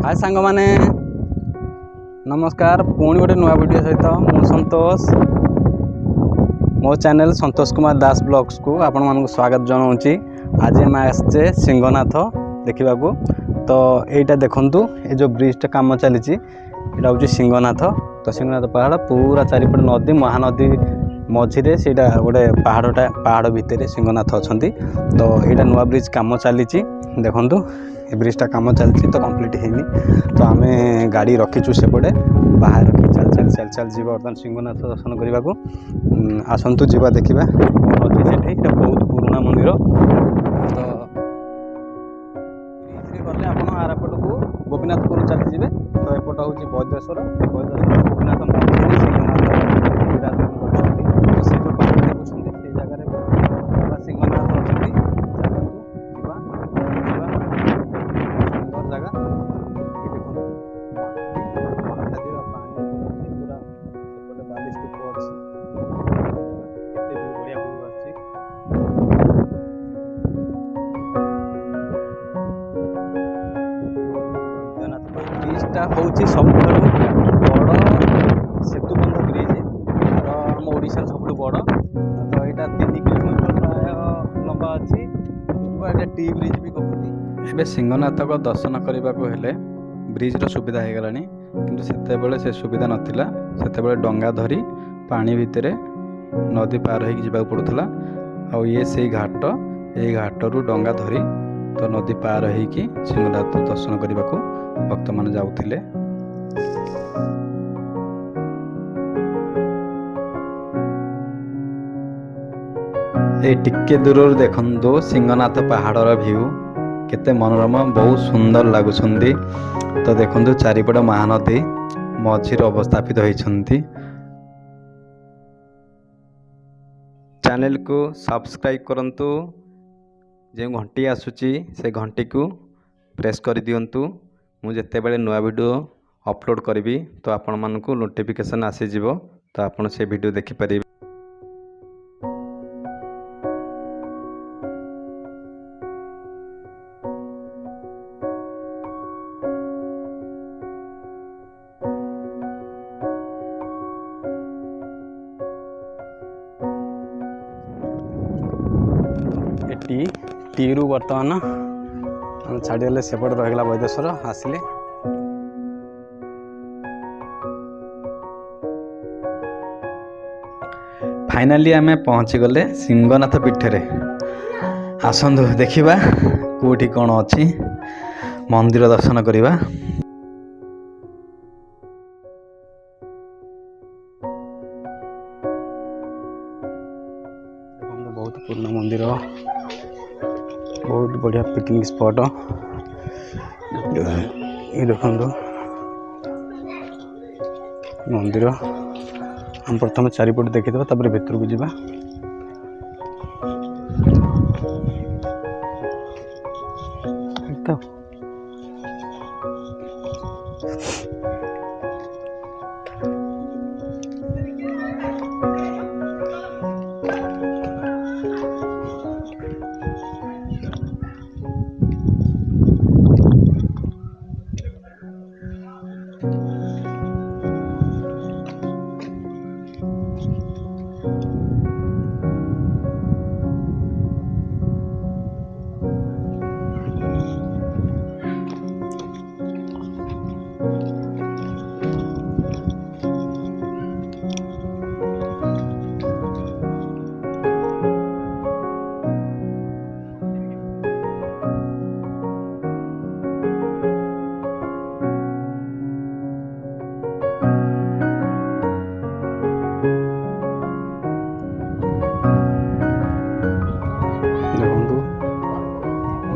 हाय सांग माने नमस्कार पुणी गोटे नुआ वीडियो सहित मु संतोष मो चैनल संतोष कुमार दास ब्लॉग्स को आपण मानक स्वागत जनाऊँगी। आज आम आसचे सिंहनाथ देखा तो यहीटा देखु ये जो ब्रिजटा कम चली यहाँ हूँ सिंहनाथ। तो सिंहनाथ पहाड़ पूरा चारिपट नदी महानदी मझिरे से गोटे पहाड़ भितर सिंहनाथ अच्छा। तो यहाँ नुआ ब्रिज कम चली देखु ये ब्रिजटा कम चलती तो कंप्लीट होनी। तो आम गाड़ी रखीचु सेपटे बाहर रखी चल चल जी बर्तमान सिंहनाथ दर्शन करने को आसतु जा देखा कौन अच्छे से बहुत पुराना मंदिर। तो गले आप आरपट को गोपीनाथपुर चलीजे। तो एपट हूँ बैदेश्वर गोपीनाथ मंदिर सिंहनाथ विराजमान कर से जो पहाड़ देखुं से जगह सिंहनाथ अच्छा सुंदर जगह देखो महानदी पानी पूरा सेपटे बाली स्तूप अच्छी बढ़िया ब्रिजटा हूँ सब बड़ सेतुबंध ब्रिज आम ओडिशार सब बड़। तो यहाँ 3 किलोमीटर प्राय लंबा अच्छी टी ब्रिज भी कहती। एबे सिंहनाथ को दर्शन करने को हेले ब्रिजर सुविधा हो गलानी किंतु सेतेबेले से सुविधा नथिला। सेतेबेले डंगा धरी पानी भितर नदी पार होइक जिबा पड़ुथला। आ ये से घाट ए घाटरू डंगा धरी तो नदी पार होइकी सिंहनाथ दर्शन करने को भक्त मान जाउथिले। ए टिके दूर देखंदो सिंहनाथ पहाड़र व्यू केते मनोरम बहुत सुंदर लगुंट। तो देखो चारिपट महानदी मझिर अवस्थापित होती। चैनल को सब्सक्राइब करंतु जो घंटी आसूची से घंटी को प्रेस कर दियंतु। मु जेते बेले नुआ वीडियो अपलोड करी तो आपण मानकु नोटिफिकेशन आसीजिवो तो आपण से वीडियो देखि परिबे। टी रु बर्तमान छाड़गले सेपट रहीगला बैदेश्वर आसिले। फाइनाली आमे पहुँची गले सिंहनाथ पीठरे। आसंतु देखिबा कोठी कौन अच्छी मंदिर दर्शन करिबा। बहुत पुराना मंदिर बहुत बढ़िया पिकनिक स्पॉट ये देखो मंदिर। हम प्रथम चारिपट देखीदेवा तापर भितर को जीवा।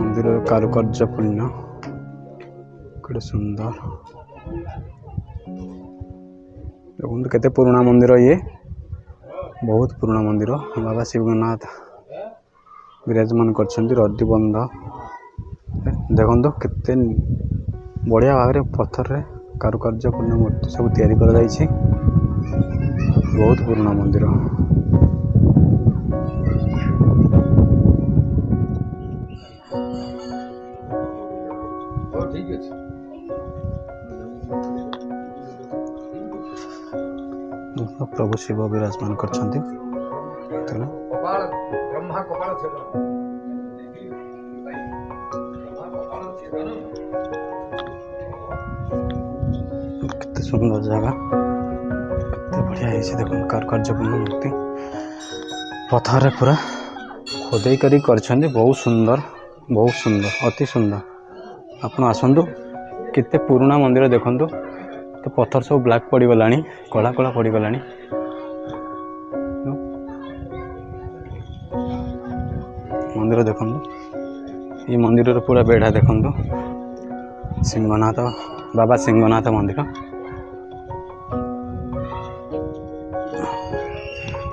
मंदिर कारुकार्यपूर्ण कड़े सुंदर देखो केते पुराना मंदिर ये बहुत पुराना मंदिर। बाबा सिंहनाथ विराजमान करछंती रद्दीबंध देखो केते बढ़िया भाव में पत्थर रे कारुकार्यपूर्ण मूर्ति सब तैयारी कर जाइछि। बहुत पुराना मंदिर। ठीक है। प्रभु शिव विराजमान करछंती कितने सुंदर जगह कितने बढ़िया है देखो कारुकार्यपूर्ण मूर्ति पथर पूरा खोदे करी करछंती बहुत सुंदर अति सुंदर आपण आसंतु कितने पुराना मंदिर देखंतु तो पत्थर सब ब्लैक पड़ गलानी कला कला पड़ गलानी मंदिर देखंतु ये मंदिर पूरा बेढ़ा देखंतु सिंहनाथ बाबा सिंहनाथ मंदिर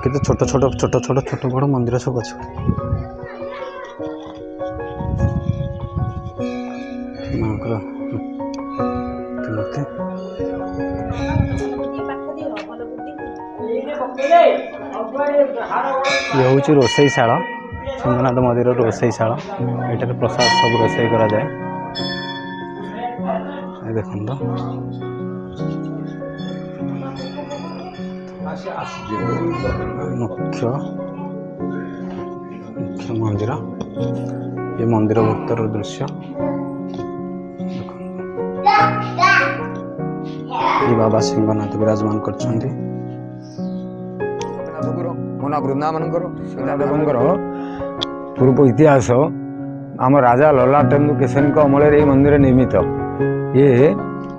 कितने छोट छोट छोट छोट छोट बड़ मंदिर सब अच्छे ये हूँ रोसईशाल सिंहनाथ मंदिर रोसईशाल ये प्रसाद सब रोसई करा जाए देख मुख्य मंदिर ये मंदिर भीतर दृश्य ये बाबा सिंहनाथ विराजमान करछंती मना वृंदावनकर सिंहनाथदेवंकर पूर्व इतिहास आम राजा ललाटेन्दु केशरी अमल ये मंदिर निर्मित ये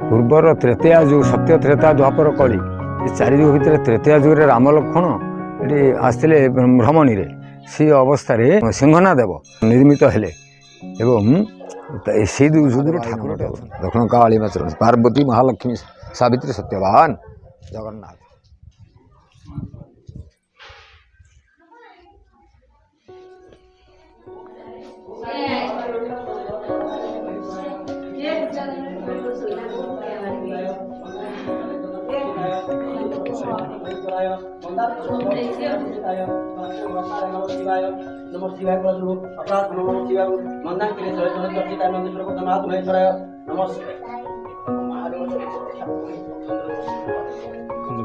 पूर्वर त्रेतया युग सत्य त्रेता द्वापर कली ये चारि युग भितर त्रेतया युग राम लक्ष्मण ये आसते भ्रमणी सी अवस्था सिंहनाथ देव निर्मित हेले एवं से ठाकुर दक्षिण काली पार्वती महालक्ष्मी सावित्री सत्यवान जगन्नाथ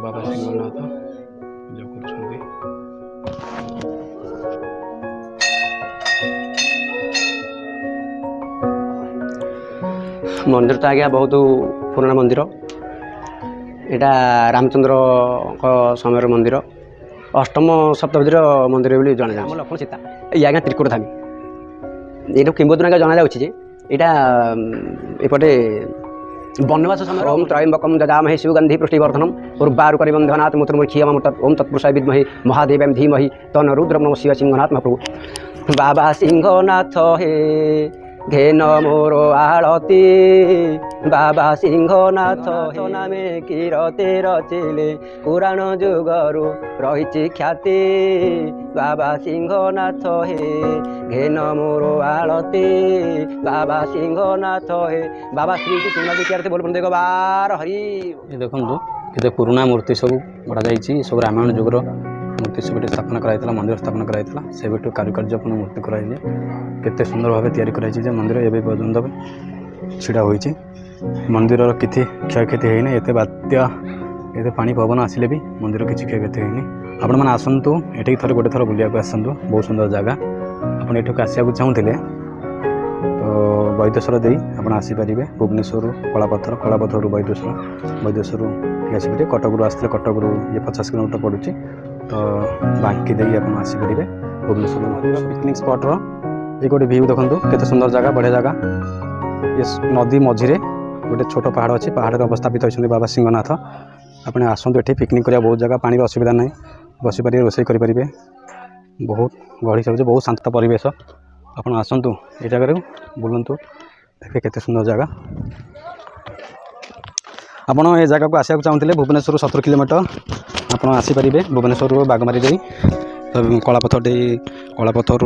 बाबा सिंहनाथ जो करछंती मंदिर तो आज्ञा बहुत पुराना मंदिर यहाँ रामचंद्र समय मंदिर अष्टम शताब्दी मंदिर बोली जाना जाए लक्ष्मण सीता ये आज्ञा त्रिकुट धामी ये किंबदंती आज्ञा जाना जाऊँगी यहाँ एपटे वनवास समय ओम त्रयंबकम ददामहे शिवगंधि पुष्टिवर्धनम उर्वारुकरिबंधनात् मूत्रमुखीयमृत ओम तत्पुरुषाय विद्महे महादेवाय धीमहि तन्न रुद्रं नमः शिवाय सिंहनाथ महाप्रभु बाबा सिंहनाथ हे घेन मोर आलती बाबा सिंहनाथ नामे कीरते रचिले पुराण जुगरु रही ख्याति बाबा सिंहनाथ हे घेन मोर आलती बाबा सिंहनाथ हे बाबा श्री सिंहनाथ बोल देख बार हरि ये देखो केते पुराना मूर्ति सब गढ़ा जाइए सब रामायण जुगर मूर्ति सब स्थापना कराइला मंदिर स्थापना कराइला से कारुकार्यपूर्ण मूर्ति कराई केते सुंदर भाव तैयारी कराई मंदिर एवं पर्यंत छिड़ा होइछि मंदिर किसी क्षयक्षति होनी एत बात्या एत पानी पवन आसिले भी मंदिर किसी क्षयक्षति होनी आपण मैंने आसतु ये थोड़े गोटे थर बुलिया आसतु बहुत सुंदर जगह आपड़ एठक आसवा चाहूँगे तो बैदेश्वर दे आप आसीपारे भुवनेश्वर कलापथर बैदेश्वर आसपारे कटकू आसते कटकू ये 50 किलोमीटर पड़ू तो बांकी दे आप आसीपारे भुवनेश्वर पिकनिक स्पॉट ये गोटे व्यू देखो केते सुंदर जगह बढ़िया जगह ये नदी मझिरे गोटे छोट पहाड़ अच्छी पहाड़ अवस्थापित होती बाबा सिंहनाथ आपने आसतु ये पिकनिक करा बहुत जगह पानी असुविधा ना बसीपारे रोषे करेंगे बहुत गहरी सब बहुत शांत परिवेश आप आसतु ये जगह बुलतु देखे केते सुंदर जगह आपड़ ये जगह को आसवा चाहूँगे भुवनेश्वर 70 किलोमीटर आप आसीपारे भुवनेश्वर बागमारी दे कलापथर दे कलापथर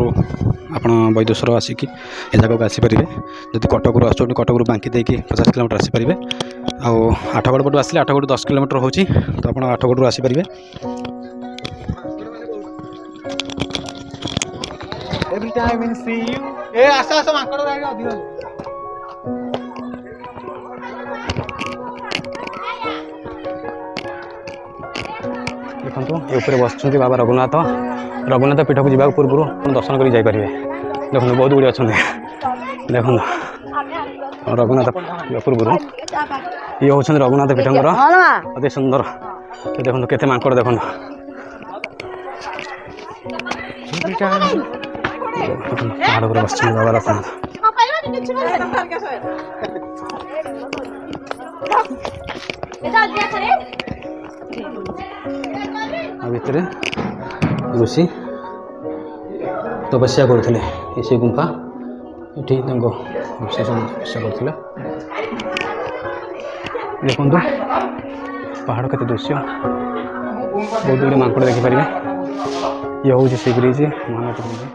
आप बैदेश्वर आसिक ये जगह को आसीपारे जदि कटकू आस कटकू बांकी देकी 50 किलोमीटर आसीपारे आठगड़ पटू आसले आठगड़ 10 किलोमीटर हो तो आप Athgarh आसीपारे Every time we see you, hey, asa asa makar lagi audio. ଦେଖନ୍ତୁ ଏ ଉପରେ ବସୁଛନ୍ତି ବାବା ରଘୁନାଥ ପୀଠକୁ ଯିବାକୁ ପୂର୍ବରୁ ଆପଣ ଦର୍ଶନ କରି ଯାଇପାରିବେ। ଦେଖନ୍ତୁ ବହୁତ ଗୁଡ଼ିଏ ଅଛନ୍ତି। ଦେଖନ୍ତୁ ରଘୁନାଥ ପୂର୍ବରୁ ଇଏ ହେଉଛନ୍ତି ରଘୁନାଥ ପୀଠଙ୍କର ଅତି ସୁନ୍ଦର। ଦେଖନ୍ତୁ କେତେ ମାଙ୍କଡ଼ ଦେଖନ୍ତୁ। ପାହାଡ଼ ଉପରେ ବସିଛନ୍ତି ବାବା ରଘୁନାଥ। ଭିତରେ ଋଷି ତପସ୍ୟା କରୁଥିଲେ। ସେ ଗୁମ୍ଫା ଏଠି ତାଙ୍କ ଋଷି ସବୁ ତପସ୍ୟା କରୁଥିଲେ। ଦେଖନ୍ତୁ ପାହାଡ଼ କେତେ ଦୃଶ୍ୟ, ବହୁତ ଗୁଡ଼ିଏ ମାଙ୍କଡ଼ ଦେଖିପାରିବେ। ଇଏ ହେଉଛି ସେ ବ୍ରିଜ୍, ମହାନଦୀ ବ୍ରିଜ୍।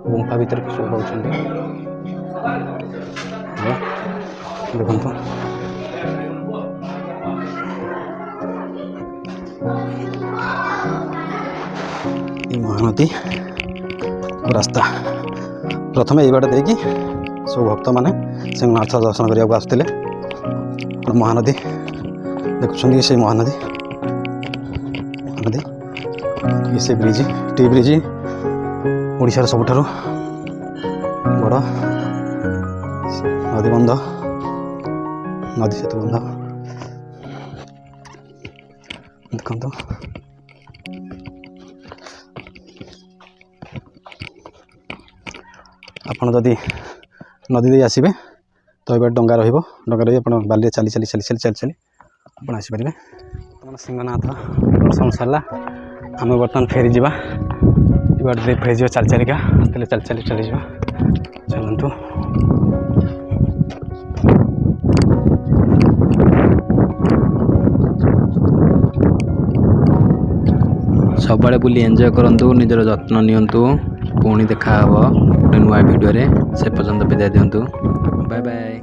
ଗୁମ୍ଫା ଭିତରେ କିଛି ରହୁଛନ୍ତି। ଦେଖନ୍ତୁ ଏ ମହାନଦୀ ରାସ୍ତା। ପ୍ରଥମେ ଏଇ ବାଟ ଦେଇକି ସବୁ ଭକ୍ତମାନେ ସିଂହନାଥ ଦର୍ଶନ କରିବାକୁ ଆସୁଥିଲେ। ମହାନଦୀ ଦେଖୁଛନ୍ତି, ସେ ମହାନଦୀ ସେ ବ୍ରିଜ୍, ଟି ବ୍ରିଜ୍ ଓଡ଼ିଶାର ସବୁଠାରୁ ବଡ଼ ନଦୀବନ୍ଧ, ନଦୀ ସେତୁବନ୍ଧ। ଦେଖନ୍ତୁ ଆପଣ ଯଦି ନଦୀ ଦେଇ ଆସିବେ ତ ଏବେ ଡଙ୍ଗା ରହିବ। ଡଙ୍ଗାରେ ଆପଣ ବାଲିରେ ଚାଲି ଆପଣ ଆସିପାରିବେ। ଆପଣ ସିଂହନାଥ ଦର୍ଶନ ସରିଲା। ଆମେ ବର୍ତ୍ତମାନ ଫେରିଯିବା। ଏ ବାଟ ଦେଇ ଫେରିଯିବା ଚାଲିକା। ଆସିଥିଲେ ଚାଲିଯିବା। ଚାଲନ୍ତୁ। ସବୁବେଳେ ବୁଲି ଏନ୍ଜୟ କରନ୍ତୁ, ନିଜର ଯତ୍ନ ନିଅନ୍ତୁ। ପୁଣି ଦେଖା ହେବ ଗୋଟେ ନୂଆ ଭିଡ଼ିଓରେ। ସେ ପର୍ଯ୍ୟନ୍ତ ବିଦାୟ ଦିଅନ୍ତୁ। Bye bye.